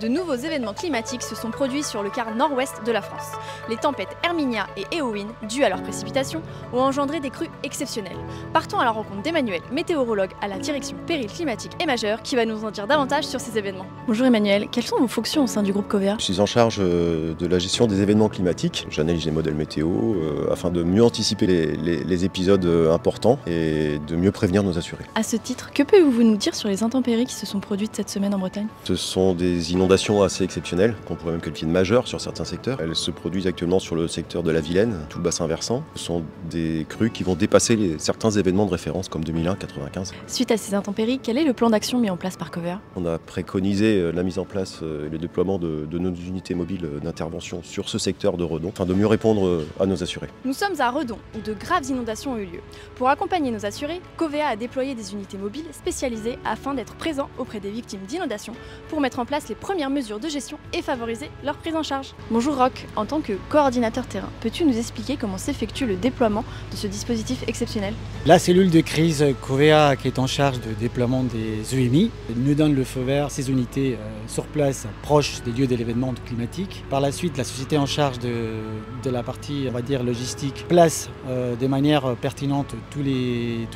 De nouveaux événements climatiques se sont produits sur le quart nord-ouest de la France. Les tempêtes Herminia et Éowyn, dues à leurs précipitations, ont engendré des crues exceptionnelles. Partons à la rencontre d'Emmanuel, météorologue à la direction péril climatique et majeur, qui va nous en dire davantage sur ces événements. Bonjour Emmanuel, quelles sont vos fonctions au sein du groupe Covea? Je suis en charge de la gestion des événements climatiques. J'analyse les modèles météo afin de mieux anticiper les épisodes importants et de mieux prévenir nos assurés. À ce titre, que pouvez-vous nous dire sur les intempéries qui se sont produites cette semaine en Bretagne? Ce sont des inondations assez exceptionnelles, qu'on pourrait même qualifier de majeures sur certains secteurs. Elles se produisent actuellement sur le secteur de la Vilaine, tout le bassin versant. Ce sont des crues qui vont dépasser certains événements de référence comme 2001-95. Suite à ces intempéries, quel est le plan d'action mis en place par Covea? On a préconisé la mise en place et le déploiement de nos unités mobiles d'intervention sur ce secteur de Redon, afin de mieux répondre à nos assurés. Nous sommes à Redon, où de graves inondations ont eu lieu. Pour accompagner nos assurés, Covea a déployé des unités mobiles spécialisées afin d'être présents auprès des victimes d'inondations pour mettre en place les premières mesures de gestion et favoriser leur prise en charge. Bonjour Roch, en tant que coordinateur terrain, peux-tu nous expliquer comment s'effectue le déploiement de ce dispositif exceptionnel? La cellule de crise Covea, qui est en charge de déploiement des EMI, nous donne le feu vert, ces unités sur place, proches des lieux de l'événement climatique. Par la suite, la société en charge de la partie, on va dire, logistique, place de manière pertinente tous les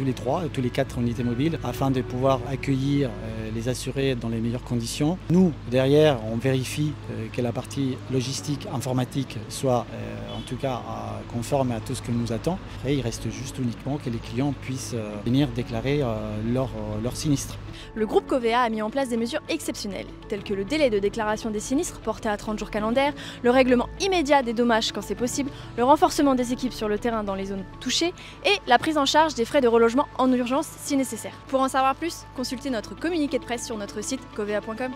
4 unités mobiles afin de pouvoir accueillir les assurés dans les meilleures conditions. Nous, derrière, on vérifie que la partie logistique, informatique soit en tout cas conforme à tout ce que nous attend. Après, il reste juste uniquement que les clients puissent venir déclarer leur sinistre. Le groupe Covea a mis en place des mesures exceptionnelles, telles que le délai de déclaration des sinistres porté à 30 jours calendaires, le règlement immédiat des dommages quand c'est possible, le renforcement des équipes sur le terrain dans les zones touchées et la prise en charge des frais de relogement en urgence si nécessaire. Pour en savoir plus, consultez notre communiqué de presse sur notre site covea.com.